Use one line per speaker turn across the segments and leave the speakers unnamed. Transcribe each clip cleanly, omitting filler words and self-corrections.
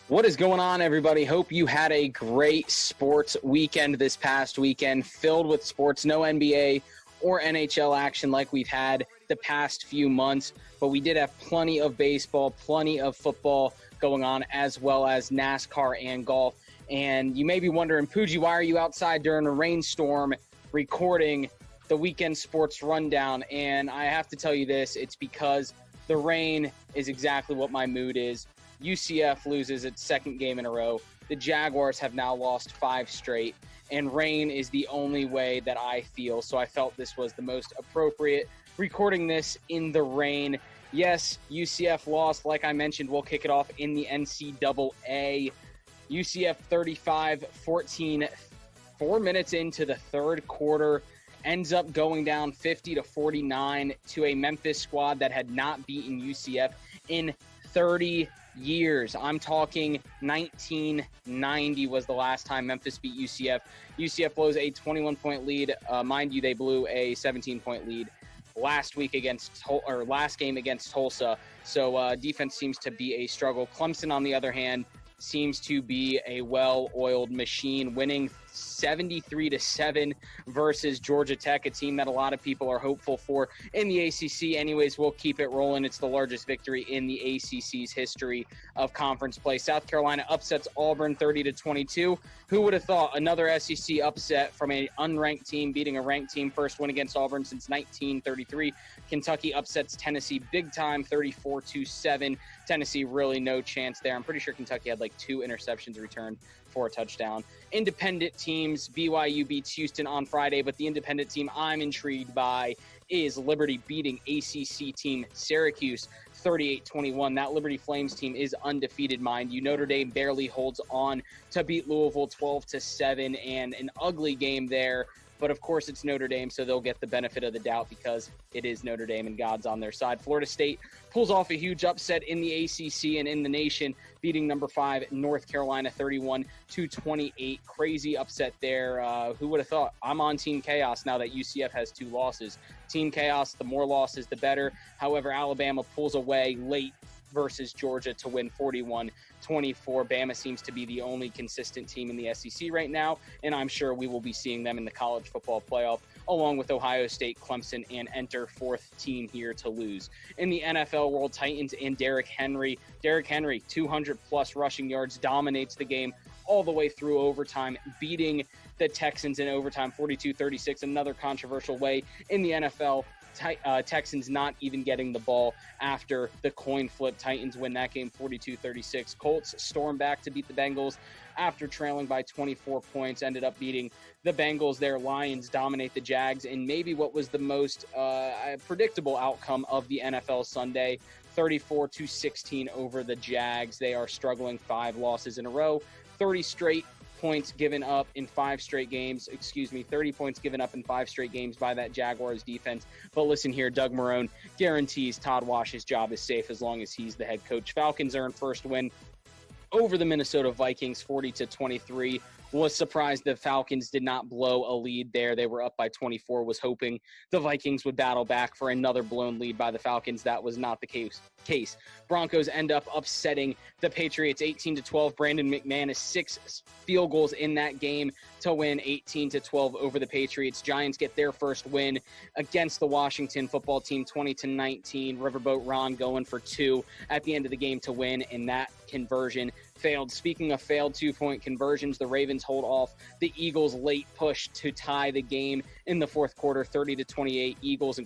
What is going on, everybody? Hope you had a great sports weekend this past weekend, filled with sports. No NBA or NHL action like we've had the past few months, but we did have plenty of baseball, plenty of football going on, as well as NASCAR and golf. And you may be wondering, Poojie, why are you outside during a rainstorm recording the weekend sports rundown? And I have to tell you this, it's because the rain is exactly what my mood is. UCF loses its second game in a row. The Jaguars have now lost 5 straight, and rain is the only way that I feel. So I felt this was the most appropriate, recording this in the rain. Yes, UCF lost. Like I mentioned, we'll kick it off in the NCAA. UCF 35-14, 4 minutes into the third quarter, ends up going down 50-49 to a Memphis squad that had not beaten UCF in 30 years. I'm talking 1990 was the last time Memphis beat UCF. UCF blows a 21-point lead. Mind you, they blew a 17-point lead last game against Tulsa. So defense seems to be a struggle. Clemson, on the other hand, seems to be a well-oiled machine, winning 73-7 versus Georgia Tech, a team that a lot of people are hopeful for in the ACC. Anyways, we'll keep it rolling. It's the largest victory in the ACC's history of conference play. South Carolina upsets Auburn 30-22. Who would have thought another SEC upset from an unranked team beating a ranked team? First win against Auburn since 1933. Kentucky upsets Tennessee big time 34-7. Tennessee really no chance there. I'm pretty sure Kentucky had like 2 interceptions returned for a touchdown. Independent teams, BYU beats Houston on Friday, but the independent team I'm intrigued by is Liberty beating ACC team Syracuse 38-21. That Liberty Flames team is undefeated, mind you. Notre Dame barely holds on to beat Louisville 12-7, and an ugly game there. But, of course, it's Notre Dame, so they'll get the benefit of the doubt because it is Notre Dame and God's on their side. Florida State pulls off a huge upset in the ACC and in the nation, beating number 5 North Carolina 31-28. Crazy upset there. Who would have thought? I'm on Team Chaos now that UCF has 2 losses. Team Chaos, the more losses, the better. However, Alabama pulls away late versus Georgia to win 41-24. Bama seems to be the only consistent team in the SEC right now, and I'm sure we will be seeing them in the college football playoff, along with Ohio State, Clemson, and enter 4th team here to lose. In the NFL world, Titans and Derrick Henry. Derrick Henry, 200-plus rushing yards, dominates the game all the way through overtime, beating the Texans in overtime 42-36, another controversial way in the NFL. Texans not even getting the ball after the coin flip. Titans win that game 42-36. Colts storm back to beat the Bengals after trailing by 24 points, ended up beating the Bengals. Their Lions dominate the Jags in maybe what was the most predictable outcome of the NFL Sunday, 34-16 over the Jags. They are struggling, 5 losses in a row, 30 straight points given up in 5 straight games. 30 points given up in 5 straight games by that Jaguars defense. But listen here, Doug Marrone guarantees Todd Wash's job is safe as long as he's the head coach. Falcons earn first win over the Minnesota Vikings 40-23. Was surprised the Falcons did not blow a lead there. They were up by 24. Was hoping the Vikings would battle back for another blown lead by the Falcons. That was not the case. Broncos end up upsetting the Patriots 18-12. Brandon McManus 6 field goals in that game to win 18-12 over the Patriots. Giants get their first win against the Washington football team 20-19. Riverboat Ron going for 2 at the end of the game to win, and that conversion failed. Speaking of failed 2-point conversions, the Ravens hold off the Eagles' late push to tie the game in the fourth quarter, 30-28. Eagles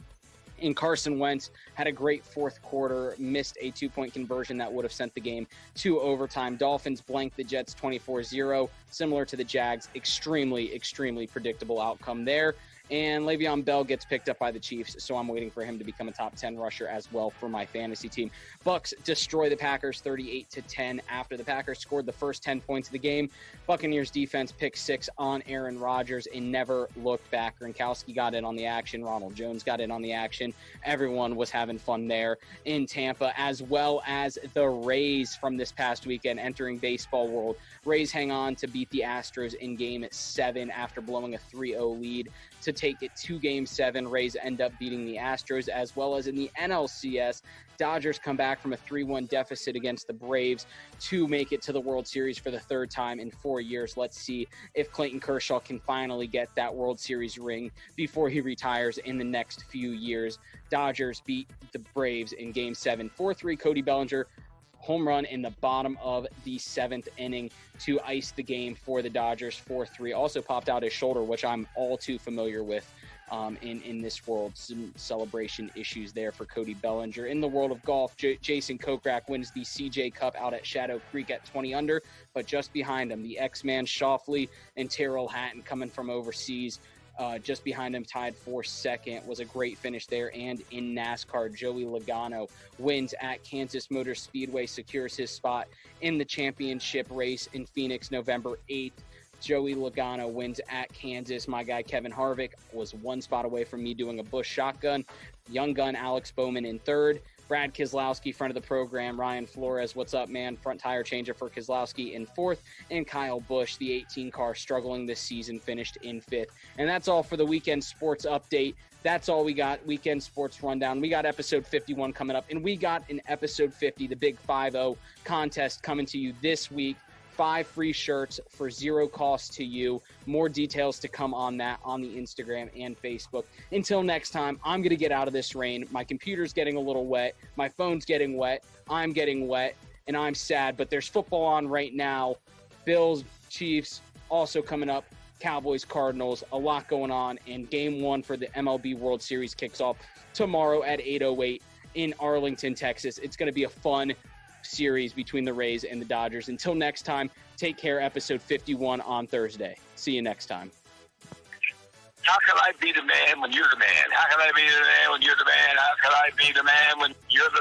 and Carson Wentz had a great fourth quarter, missed a 2-point conversion that would have sent the game to overtime. Dolphins blanked the Jets 24-0, similar to the Jags. Extremely, extremely predictable outcome there. And Le'Veon Bell gets picked up by the Chiefs, so I'm waiting for him to become a top 10 rusher as well for my fantasy team. Bucks destroy the Packers 38-10 after the Packers scored the first 10 points of the game. Buccaneers defense picked 6 on Aaron Rodgers and never looked back. Gronkowski got in on the action. Ronald Jones got in on the action. Everyone was having fun there in Tampa, as well as the Rays from this past weekend entering baseball world. Rays hang on to beat the Astros in Game 7 after blowing a 3-0 lead to take it to Game 7. Rays end up beating the Astros, as well as in the NLCS. Dodgers come back from a 3-1 deficit against the Braves to make it to the World Series for the third time in 4 years. Let's see if Clayton Kershaw can finally get that World Series ring before he retires in the next few years. Dodgers beat the Braves in Game 7, 4-3. Cody Bellinger, home run in the bottom of the 7th inning to ice the game for the Dodgers, 4-3. Also popped out his shoulder, which I'm all too familiar with in this world. Some celebration issues there for Cody Bellinger. In the world of golf, Jason Kokrak wins the CJ Cup out at Shadow Creek at 20 under, but just behind him, the X-Man Schauffele and Tyrrell Hatton coming from overseas. Just behind him, tied for second, was a great finish there. And in NASCAR, Joey Logano wins at Kansas Motor Speedway, secures his spot in the championship race in Phoenix, November 8th. Joey Logano wins at Kansas. My guy Kevin Harvick was one spot away from me doing a Busch shotgun. Young gun Alex Bowman in third. Brad Keselowski, friend of the program. Ryan Flores, what's up, man? Front tire changer for Keselowski in fourth. And Kyle Busch, the 18 car, struggling this season, finished in fifth. And that's all for the weekend sports update. That's all we got. Weekend sports rundown. We got episode 51 coming up. And we got an episode 50, the Big 5-0 contest, coming to you this week. 5 free shirts for zero cost to you. More details to come on that on the Instagram and Facebook. Until next time, I'm going to get out of this rain. My computer's getting a little wet. My phone's getting wet. I'm getting wet, and I'm sad. But there's football on right now. Bills, Chiefs, also coming up. Cowboys, Cardinals, a lot going on. And Game 1 for the MLB World Series kicks off tomorrow at 8:08 in Arlington, Texas. It's going to be a fun series between the Rays and the Dodgers. Until next time, take care. Episode 51 on Thursday. See you next time.
How can I be the man when you're the man? How can I be the man when you're the man? How can I be the man when you're the